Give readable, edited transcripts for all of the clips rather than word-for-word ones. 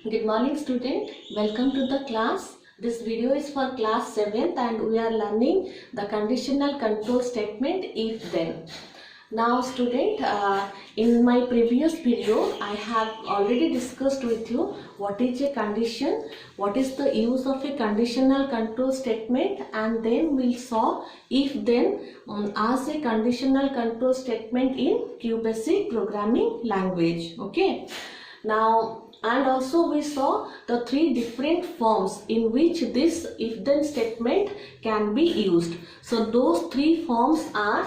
Good morning student, welcome to the class. This video is for class 7th and we are learning the conditional control statement if then. Now student, in my previous video I have already discussed with you what is a condition, what is the use of a conditional control statement, and then we'll saw if then as a conditional control statement in QBasic programming language. Okay. Now, and also we saw the three different forms in which this if then statement can be used. So those three forms are,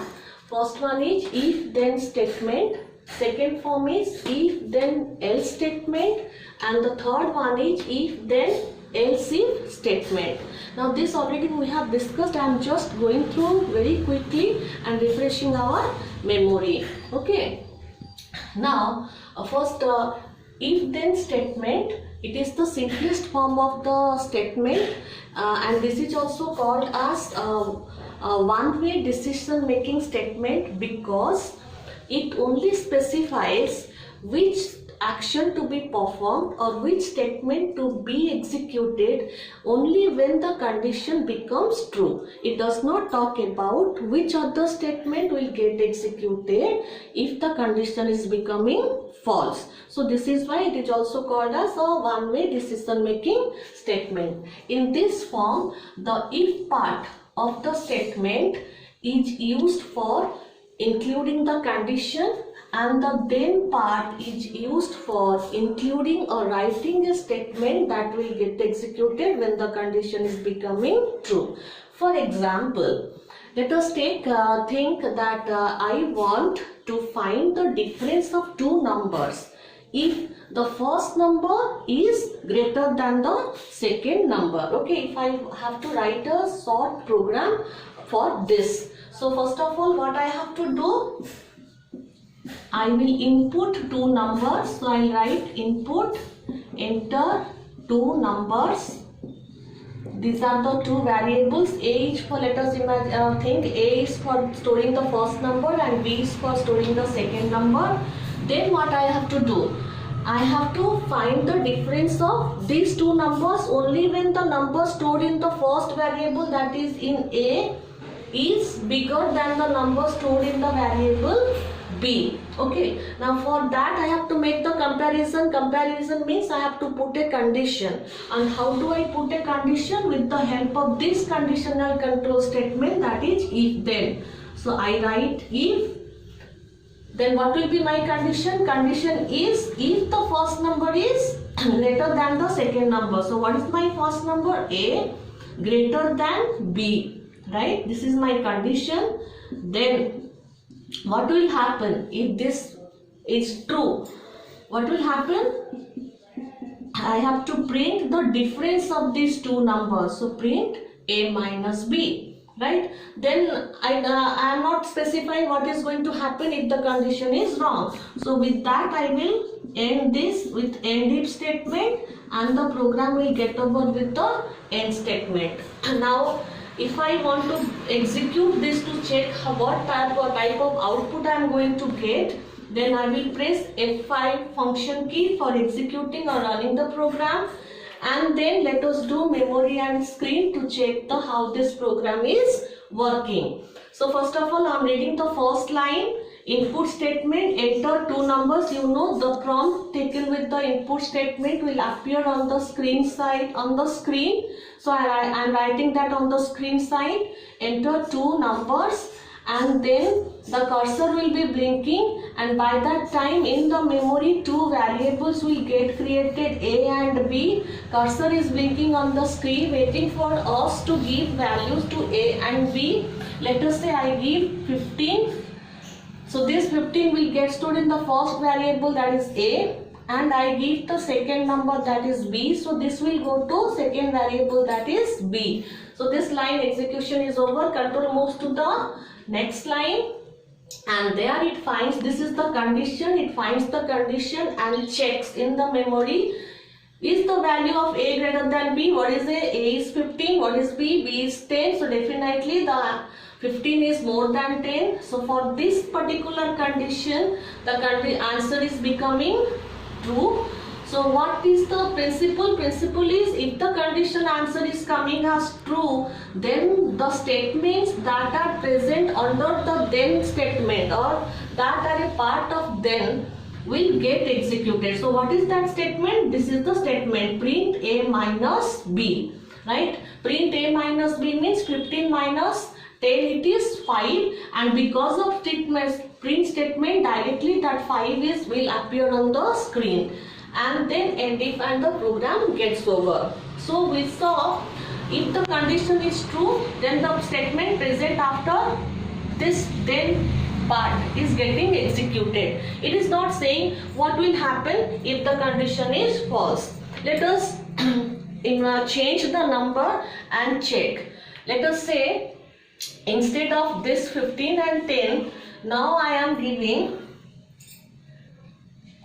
first one is if then statement, second form is if then else statement, and the third one is if then else if statement. Now this already we have discussed. I am just going through very quickly and refreshing our memory. Okay. Now first if then statement, it is the simplest form of the statement and this is also called as one-way decision making statement because it only specifies which action to be performed or which statement to be executed only when the condition becomes true. It does not talk about which other statement will get executed if the condition is becoming false. So this is why it is also called as a one-way decision making statement. In this form, the if part of the statement is used for including the condition and the then part is used for including or writing a statement that will get executed when the condition is becoming true. For example, let us think that I want to find the difference of two numbers if the first number is greater than the second number. Okay, if I have to write a short program for this. So first of all, what I have to do, I will input two numbers. So I will write input, enter two numbers. These are the two variables. A is for, let us imagine, think A is for storing the first number and B is for storing the second number. Then what I have to do, I have to find the difference of these two numbers only when the number stored in the first variable, that is in A, is bigger than the number stored in the variable B. Okay, now for that I have to make the comparison. Comparison means I have to put a condition. And how do I put a condition? With the help of this conditional control statement, that is if then. So I write if, then what will be my condition? Condition is if the first number is greater than the second number. So what is my first number? A greater than B, right? This is my condition. Then what will happen if this is true? What will happen? I have to print the difference of these two numbers. So print A minus B, right? Then I am not specifying what is going to happen if the condition is wrong. So with that I will end this with end if statement and the program will get over with the end statement. Now if I want to execute this to check what type of output I am going to get, then I will press F5 function key for executing or running the program, and then let us do memory and screen to check how this program is working. So first of all, I am reading the first line. Input statement, enter two numbers. You know the prompt taken with the input statement will appear on the screen side, on the screen. So I am writing that on the screen side. Enter two numbers and then the cursor will be blinking, and by that time in the memory two variables will get created, A and B. Cursor is blinking on the screen waiting for us to give values to A and B. Let us say I give 15. So this 15 will get stored in the first variable, that is A, and I give the second number, that is B. So this will go to second variable, that is B. So this line execution is over. Control moves to the next line and there it finds, this is the condition, it finds the condition and checks in the memory, is the value of A greater than B? What is A? A is 15. What is B? B is 10. So definitely the 15 is more than 10. So for this particular condition, the answer is becoming true. So what is the principle? Principle is if the condition answer is coming as true, then the statements that are present under the then statement or that are a part of then will get executed. So what is that statement? This is the statement print a minus b, right? Print a minus b means 15 minus 10, it is 5, and because of print statement directly that 5 will appear on the screen, and then end if and the program gets over. So we saw if the condition is true, then the statement present after this then part is getting executed. It is not saying what will happen if the condition is false. Let us change the number and check. Let us say instead of this 15 and 10, now I am giving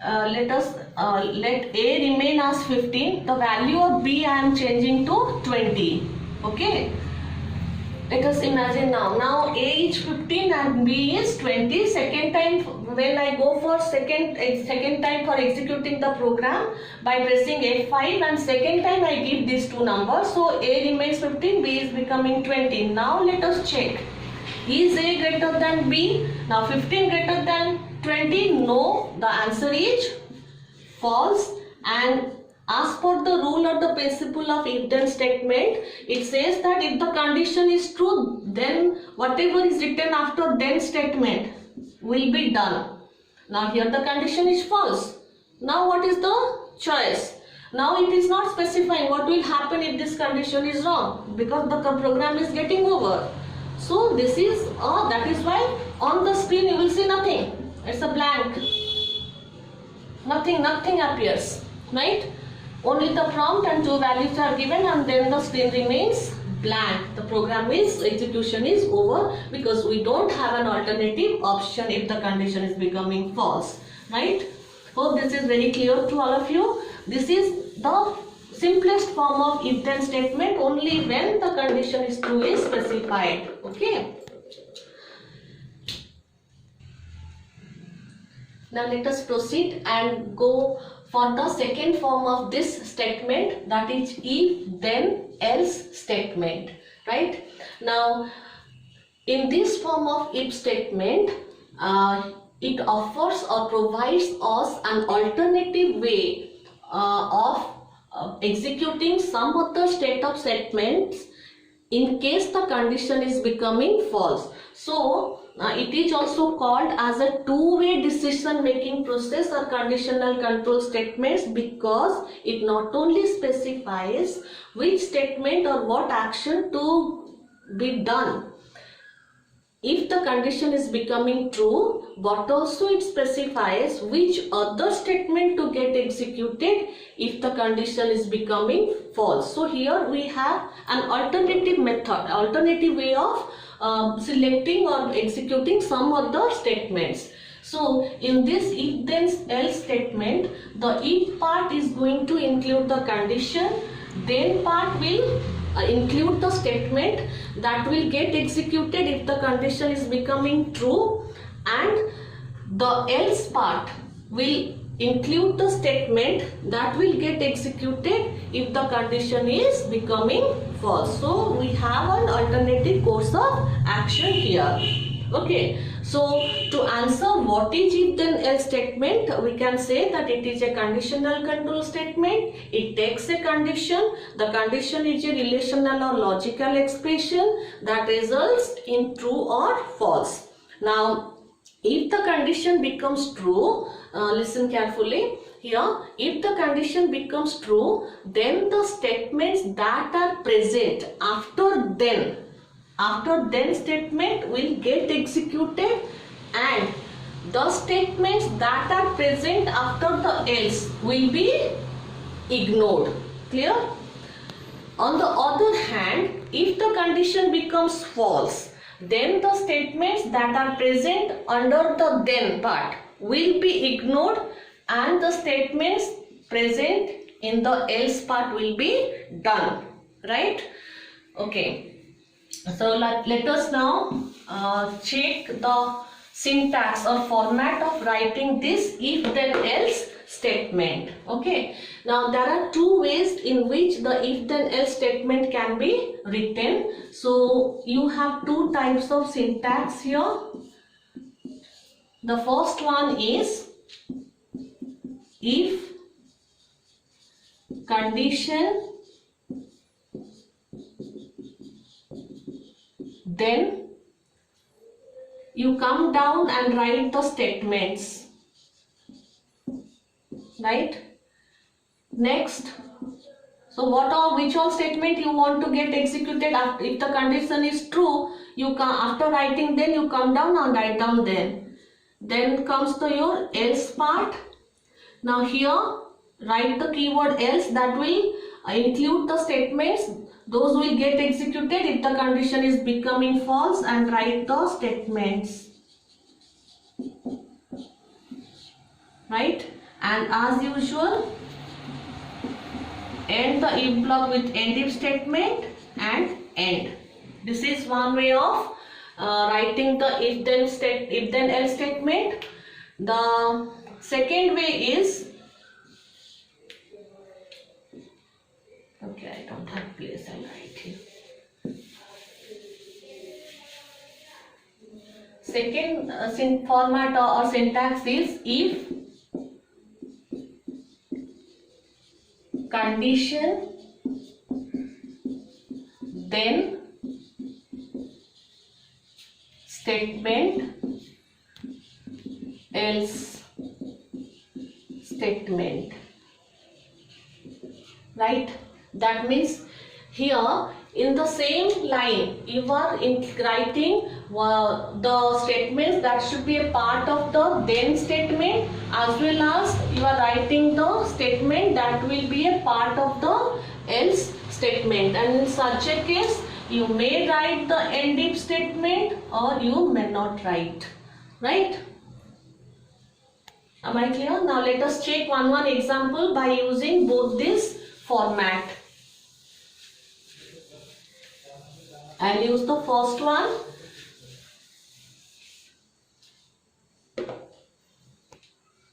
let a remain as 15. The value of b I am changing to 20. Okay. Let us imagine now a is 15 and b is 20. Second time when I go for second time for executing the program by pressing F5, and second time I give these two numbers. So a remains 15, b is becoming 20. Now let us check. Is a greater than b? Now 15 greater than 20? No, the answer is false. And as per the rule or the principle of if-then statement, it says that if the condition is true, then whatever is written after then statement will be done. Now here the condition is false. Now what is the choice? Now it is not specifying what will happen if this condition is wrong, because the program is getting over. So this is that is why on the screen you will see nothing. It's a blank. Nothing appears, right? Only the prompt and two values are given, and then the screen remains blank. The program execution is over because we don't have an alternative option if the condition is becoming false, right? Hope this is very clear to all of you. This is the simplest form of if-then statement. Only when the condition is true is specified. Okay. Now let us proceed and go for the second form of this statement, that is if then else statement, right? Now in this form of if statement, it offers or provides us an alternative way of executing some other state of statements in case the condition is becoming false. So it is also called as a two-way decision making process or conditional control statements, because it not only specifies which statement or what action to be done if the condition is becoming true, but also it specifies which other statement to get executed if the condition is becoming false. So here we have an alternative method, alternative way of selecting or executing some other statements. So in this if then else statement, the if part is going to include the condition, then part will include the statement that will get executed if the condition is becoming true, and the else part will include the statement that will get executed if the condition is becoming false. So we have an alternative course of action here. Okay, so to answer what is if then else statement, we can say that it is a conditional control statement. It takes a condition. The condition is a relational or logical expression that results in true or false. Now if the condition becomes true, listen carefully here, if the condition becomes true, then the statements that are present after then statement will get executed, and the statements that are present after the else will be ignored. Clear? On the other hand, if the condition becomes false, then the statements that are present under the then part will be ignored, and the statements present in the else part will be done, right? Okay. So let us now check the syntax or format of writing this if then else statement. Okay, now there are two ways in which the if then else statement can be written. So you have two types of syntax here. The first one is if condition then you come down and write the statements, right? Next, so which all statement you want to get executed after, if the condition is true, you come after writing then you come down and write down then comes to your else part. Now here write the keyword else, that will include the statements, those will get executed if the condition is becoming false, and write the statements, right? And as usual, end the if block with end if statement and end. This is one way of writing the if then else statement. The second way is, okay, I don't have place, I'll write here. Second format or syntax is if condition then statement else statement, right? That means here in the same line you are writing the statements that should be a part of the then statement, as well as you are writing the statement that will be a part of the else statement. And in such a case you may write the end if statement or you may not write, right? Am I clear? Now let us check one example by using both this format. I'll use the first one.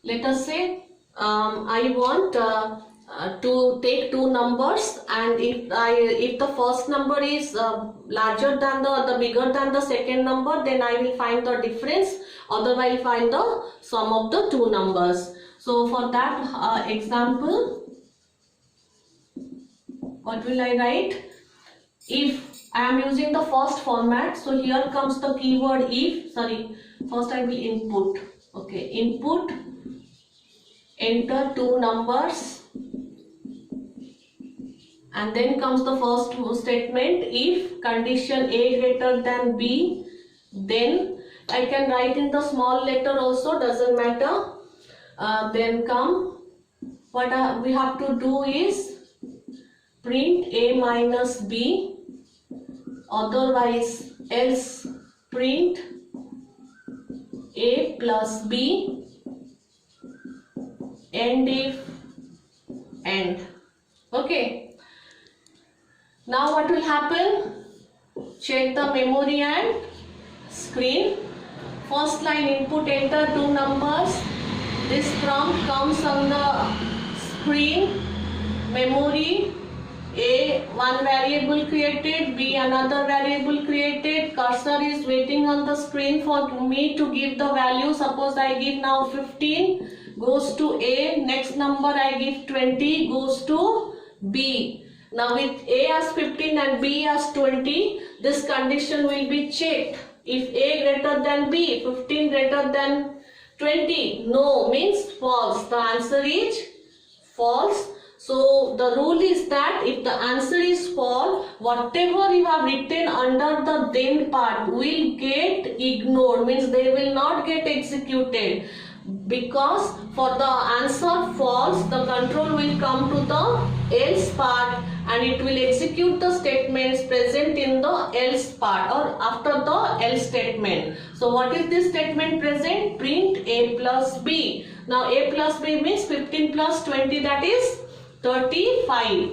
Let us say I want to take two numbers, and if the first number is larger than the bigger than the second number, then I will find the difference, otherwise I will find the sum of the two numbers. So for that example, what will I write? If I am using the first format, so here comes the keyword if, first I will input, okay, input, enter two numbers, and then comes the first statement, if condition A greater than B, then I can write in the small letter also, doesn't matter. Then come, what we have to do is print A minus B, otherwise else print A plus B, end if end. Okay, now what will happen? Check the memory and screen. First line, input, enter two numbers. This prompt comes on the screen. Memory, A, one variable created, B, another variable created. Cursor is waiting on the screen for me to give the value. Suppose I give now 15, goes to A. Next number I give 20, goes to B. Now with A as 15 and B as 20, this condition will be checked. If A greater than B, 15 greater than 20, no means false. The answer is false. So the rule is that if the answer is false, whatever you have written under the then part will get ignored, means they will not get executed, because for the answer false, the control will come to the else part and it will execute the statements present in the else part or after the else statement. So what is this statement present? Print A plus B. Now A plus B means 15 plus 20, that is 35.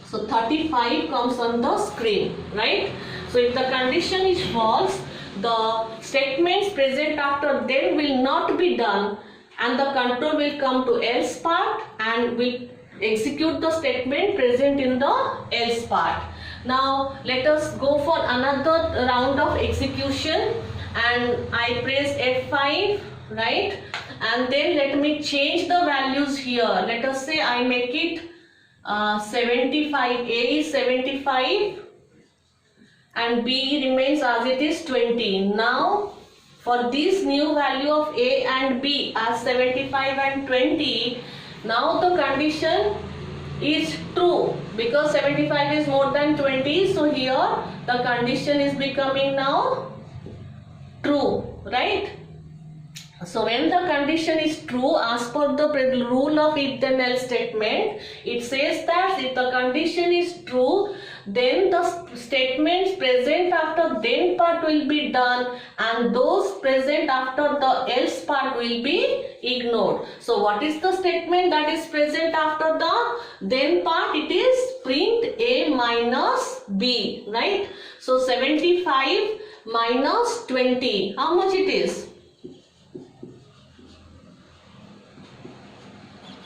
So 35 comes on the screen, right? So if the condition is false, the statements present after them will not be done and the control will come to else part and will execute the statement present in the else part. Now let us go for another round of execution, and I press F5, right? And then let me change the values here. Let us say I make it 75. A is 75 and B remains as it is 20. Now for this new value of A and B as 75 and 20, now the condition is true because 75 is more than 20. So here the condition is becoming now true, right? So when the condition is true, as per the rule of if then else statement, it says that if the condition is true, then the statements present after then part will be done and those present after the else part will be ignored. So what is the statement that is present after the then part? It is print A minus B, right? So 75 minus 20, how much it is?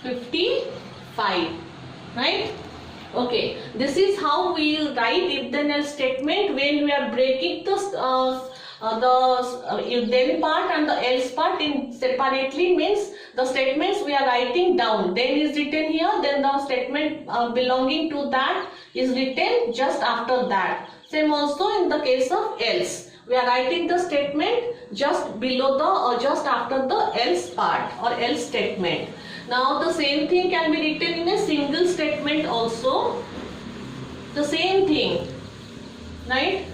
55, right? Okay, this is how we write if then else statement when we are breaking the if then part and the else part in separately, means the statements we are writing down, then is written here, then the statement belonging to that is written just after that. Same also in the case of else, we are writing the statement just below the or just after the else part or else statement. Now the same thing can be written in a single statement also. The same thing, right?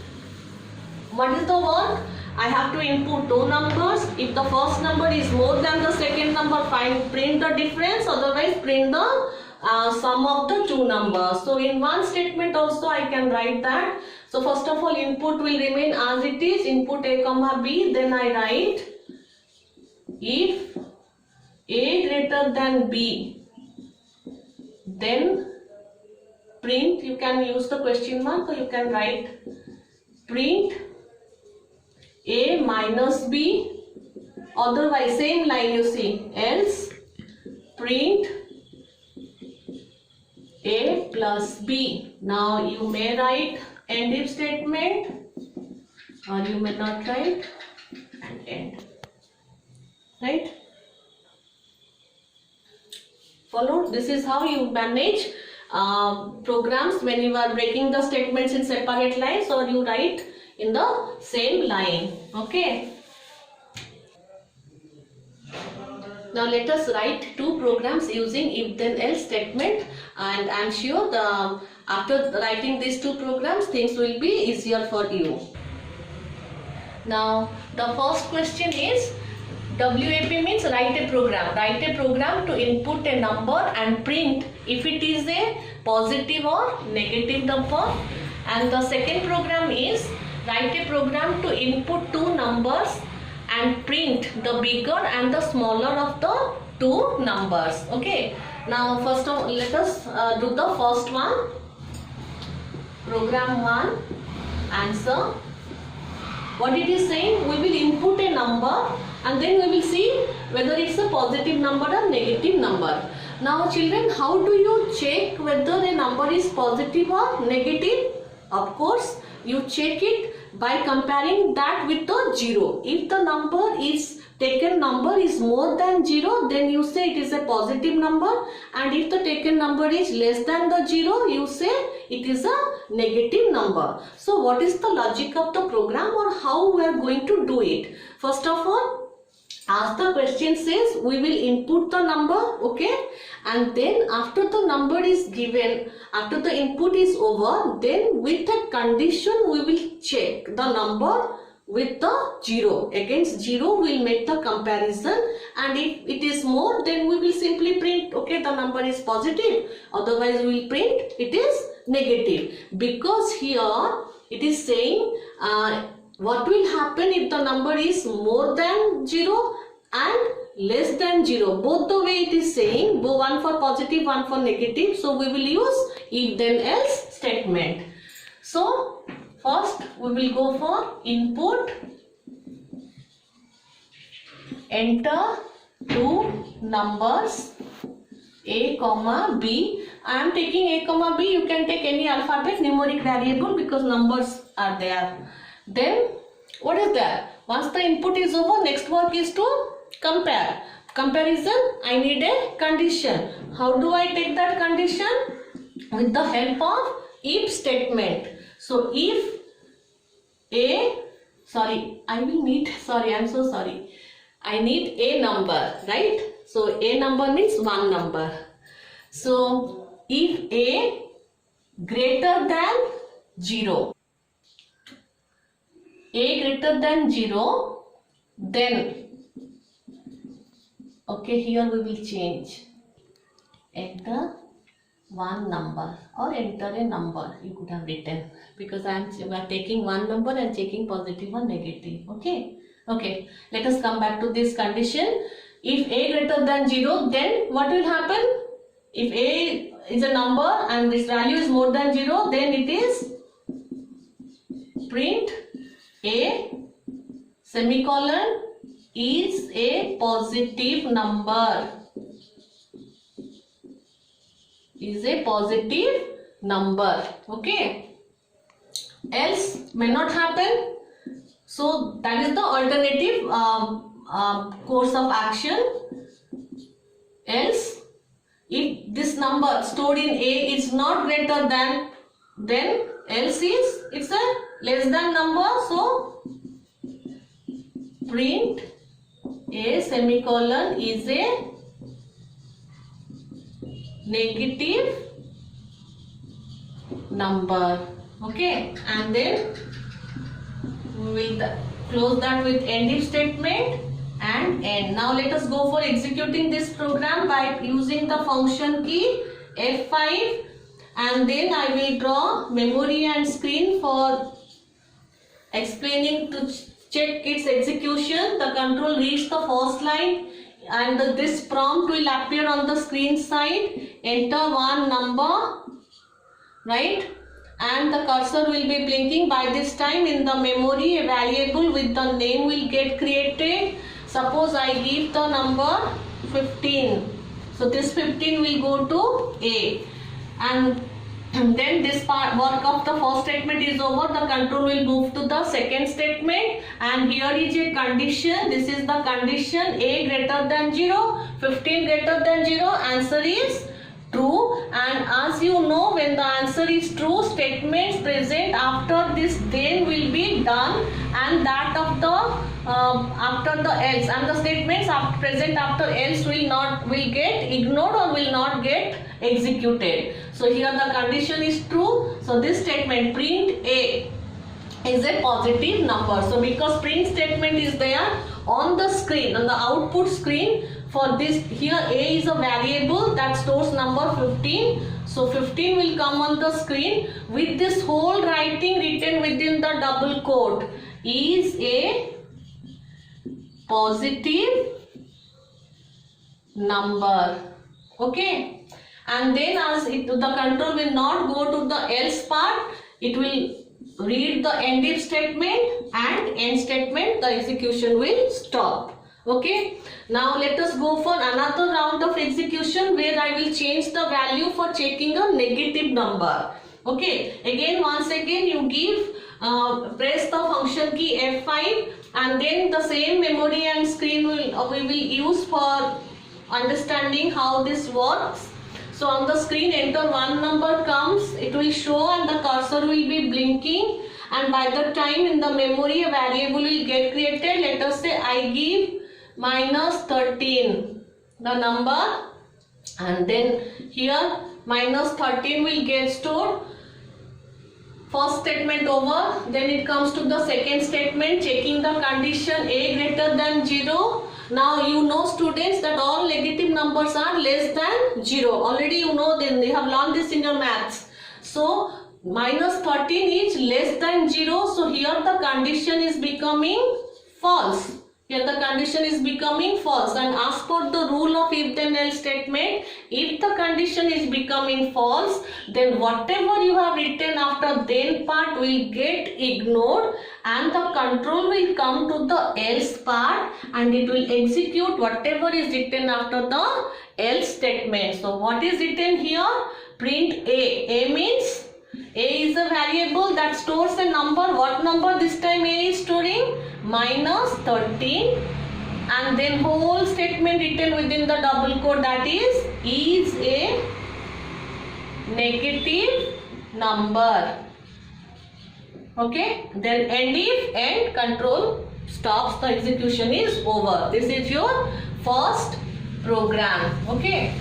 What is the work? I have to input two numbers. If the first number is more than the second number, print the difference. Otherwise, print the sum of the two numbers. So in one statement also I can write that. So first of all, input will remain as it is. Input A comma B. Then I write if A greater than B, then print, you can use the question mark or you can write print A minus B, otherwise same line you see, else print A plus B. Now you may write end if statement or you may not write and end, right? Follow? This is how you manage programs when you are breaking the statements in separate lines or you write in the same line. Okay. Now let us write two programs using if then else statement, and I am sure after writing these two programs things will be easier for you. Now the first question is WAP means write a program. Write a program to input a number and print if it is a positive or negative number. And the second program is write a program to input two numbers and print the bigger and the smaller of the two numbers. Okay. Now first of all, let us do the first one. Program 1, answer. What it is saying, we will input a number and then we will see whether it's a positive number or negative number. Now children, how do you check whether a number is positive or negative? Of course, you check it by comparing that with the 0. If the taken number is more than 0, then you say it is a positive number, and if the taken number is less than the 0, you say it is a negative number. So what is the logic of the program or how we are going to do it? First of all, as the question says, we will input the number, okay, and then after the number is given, after the input is over, then with a condition we will check the number with the 0. Against 0 we will make the comparison, and if it is more, then we will simply print, okay, the number is positive, otherwise we will print it is negative, because here it is saying what will happen if the number is more than 0 and less than 0. Both the way it is saying, one for positive, one for negative. So we will use if then else statement. So first we will go for input, enter two numbers A comma B. I am taking A comma B. You can take any alphabet numeric variable because numbers are there. Then what is there? Once the input is over, next work is to compare. Comparison, I need a condition. How do I take that condition? With the help of if statement. So if I need a number, right? So a number means one number. So if a greater than 0, a greater than 0, then okay, here we will change. Enter one number or enter a number, you could have written, because we are taking one number and checking positive or negative. Okay, let us come back to this condition. If a greater than 0, then what will happen? If a is a number and this value is more than 0, then it is print a semicolon is a positive number. Is a positive number. Okay, else may not happen. So that is the alternative course of action. Else, if this number stored in A is not greater than, then else is it's a less than number. So print a semicolon is a negative number. Okay, and then we will close that with end if statement and end. Now let us go for executing this program by using the function key F5, and then I will draw memory and screen for explaining to check its execution. The control reads the first line and this prompt will appear on the screen side. Enter one number, right? And the cursor will be blinking. By this time in the memory, a variable with the name will get created. Suppose I give the number 15. So this 15 will go to A. And then this work of the first statement is over. The control will move to the second statement. And here is a condition. This is the condition. A greater than 0. 15 greater than 0. Answer is true. And as you know, when the answer is true, statements present after this then will be done, and that of the after the else, and the statements present after else will get ignored or will not get executed. So here the condition is true. So this statement print A is a positive number. So because print statement is there on the screen, on the output screen, for this here A is a variable that stores number 15. So 15 will come on the screen with this whole writing written within the double quote, is a positive number. Okay, and then as the control will not go to the else part, it will read the end if statement and end statement. The execution will stop. Okay, now let us go for another round of execution where I will change the value for checking a negative number. Okay, once again you give press the function key F5, and then the same memory and screen we will use for understanding how this works. So on the screen, enter one number comes, it will show and the cursor will be blinking, and by the time in the memory a variable will get created. Let us say I give -13 the number, and then here -13 will get stored. First statement over, then it comes to the second statement checking the condition A greater than 0. Now you know students that all negative numbers are less than 0. Already you know, then you have learned this in your maths. So -13 is less than 0. So here the condition is becoming false. Here the condition is becoming false, and as per the rule of if then else statement, if the condition is becoming false, then whatever you have written after then part will get ignored and the control will come to the else part and it will execute whatever is written after the else statement. So what is written here? Print A. A means A is a variable that stores a number. What number this time A is storing? Minus 13, and then whole statement written within the double quote, that is a negative number. Okay, then end if, and control stops, the execution is over. This is your first program. Okay,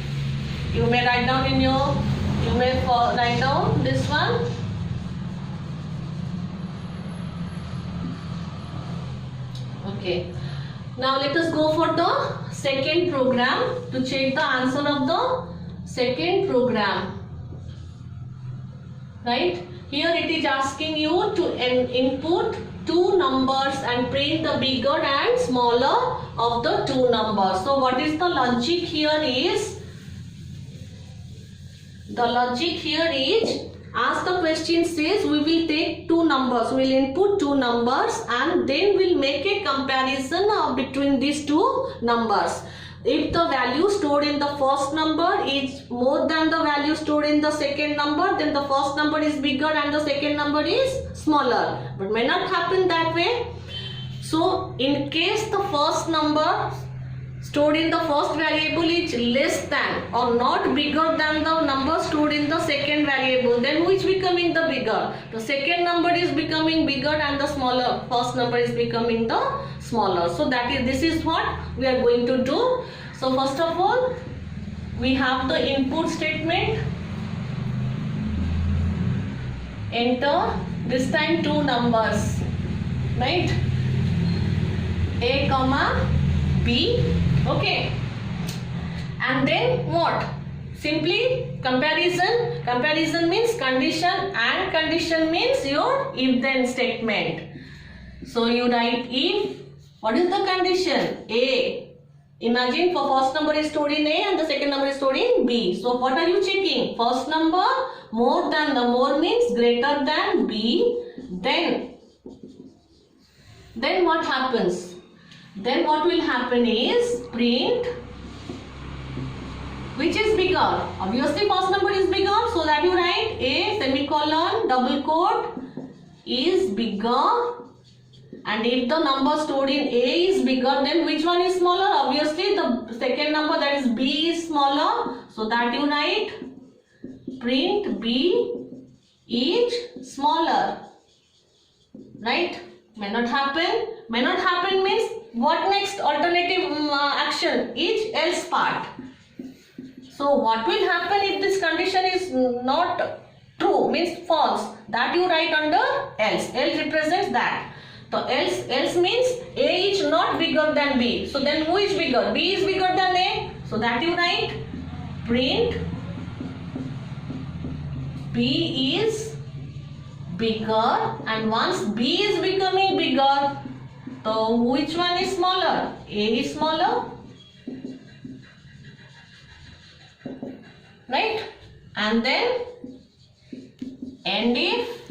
you may write down in your, you may write down this one. Okay, now let us go for the second program to check the answer of the second program. Right, here it is asking you to input two numbers and print the bigger and smaller of the two numbers. So what is the logic here is, the logic here is, as the question says, we will take two numbers, we will input two numbers and then we'll make a comparison between these two numbers. If the value stored in the first number is more than the value stored in the second number, then the first number is bigger and the second number is smaller. But may not happen that way. So in case the first number stored in the first variable is less than or not bigger than the number stored in the second variable, then which becoming the bigger? The second number is becoming bigger and the smaller first number is becoming the smaller. So that is, this is what we are going to do. So first of all, we have the input statement. Enter this time two numbers, right? A comma B. Okay, and then what? Simply comparison. Comparison means condition, and condition means your if then statement. So you write if, what is the condition? A. Imagine for first number is stored in A and the second number is stored in B. So what are you checking? First number more than, the more means greater than B. Then what happens? Then what will happen is print which is bigger. Obviously first number is bigger, so that you write A semicolon double quote is bigger, and if the number stored in A is bigger, then which one is smaller? Obviously the second number, that is B, is smaller, so that you write print B is smaller. Right? May not happen. May not happen means what next? Alternative action is else part. So what will happen if this condition is not true, means false? That you write under else. Else represents that. So else means A is not bigger than B. So then who is bigger? B is bigger than A. So that you write print B is bigger, and once B is becoming bigger, so which one is smaller? A is smaller, right? And then end if,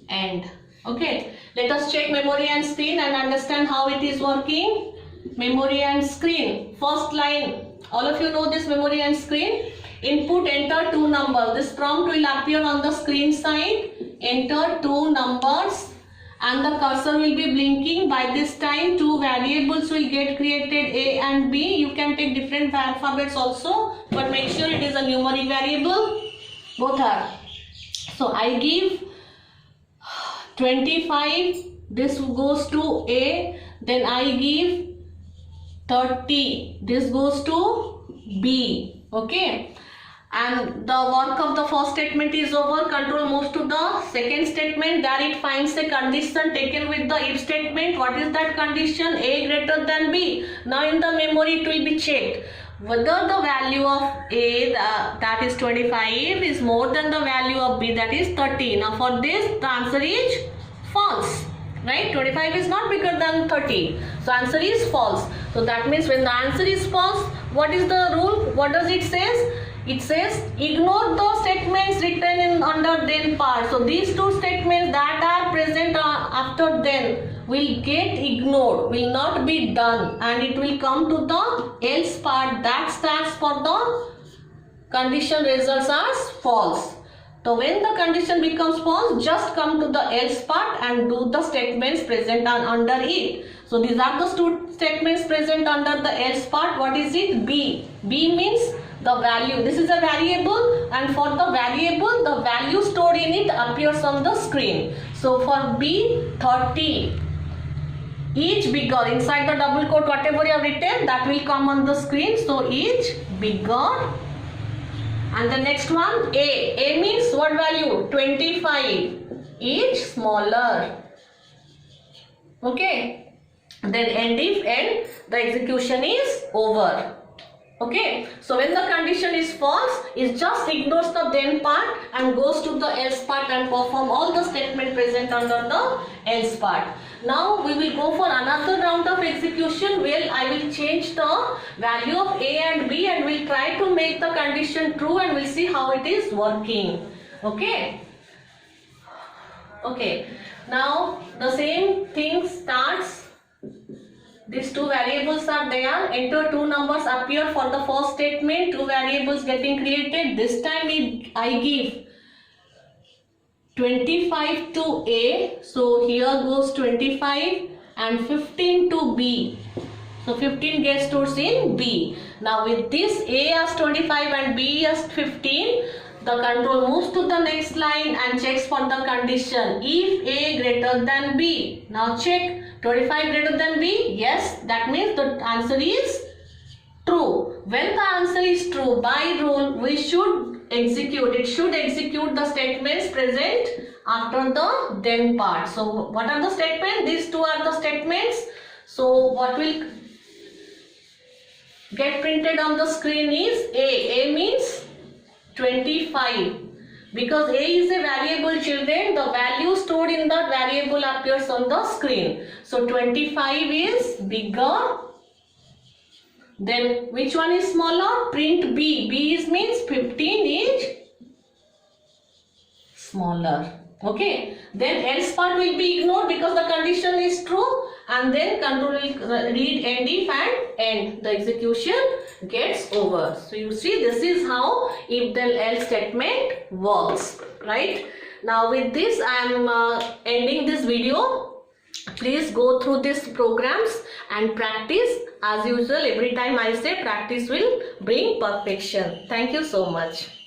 end. Okay, let us check memory and screen and understand how it is working. Memory and screen. First line, all of you know this memory and screen. Input, enter two numbers. This prompt will appear on the screen side. Enter two numbers and the cursor will be blinking. By this time two variables will get created, A and B. You can take different alphabets also, but make sure it is a numeric variable. Both are. So I give 25, this goes to A, then I give 30, this goes to B. Okay, and the work of the first statement is over. Control moves to the second statement. There it finds a condition taken with the if statement. What is that condition? A greater than B. Now in the memory it will be checked whether the value of A, that is 25, is more than the value of B, that is 30. Now for this the answer is false, right? 25 is not bigger than 30. So answer is false. So that means when the answer is false, what is the rule? What does it says? It says ignore the statements written in under then part. So these two statements that are present after then will get ignored, will not be done, and it will come to the else part that stands for the condition results as false. So when the condition becomes false, just come to the else part and do the statements present under it. So these are the two statements present under the else part. What is it? B. B means the value. This is a variable, and for the variable, the value stored in it appears on the screen. So for B, 30. Each bigger, inside the double quote, whatever you have written, that will come on the screen. So each bigger. And the next one, A. A means what value? 25. Each smaller. Okay. Then end if end, the execution is over. Okay. So when the condition is false, it just ignores the then part and goes to the else part and perform all the statement present under the else part. Now we will go for another round of execution where I will change the value of A and B and we'll try to make the condition true, and we'll see how it is working. Okay. Okay. Now the same thing starts. These two variables are there. Enter two numbers appear for the first statement. Two variables getting created. This time I give 25 to A. So here goes 25 and 15 to B. So 15 gets stored in B. Now with this A as 25 and B as 15, the control moves to the next line and checks for the condition. If A greater than B. Now check. 25 greater than B? Yes, that means the answer is true. When the answer is true, by rule, we should execute. It should execute the statements present after the then part. So, what are the statements? These two are the statements. So, what will get printed on the screen is A. A means 25. Because A is a variable, children, the value stored in that variable appears on the screen. So 25 is bigger. Then which one is smaller? Print B. B means 15 is smaller. Okay. Then else part will be ignored because the condition is true. And then control will read end if and end. The execution gets over. So you see, this is how if then else statement works, right? Now with this I am ending this video. Please go through these programs and practice. As usual, every time I say practice will bring perfection. Thank you so much.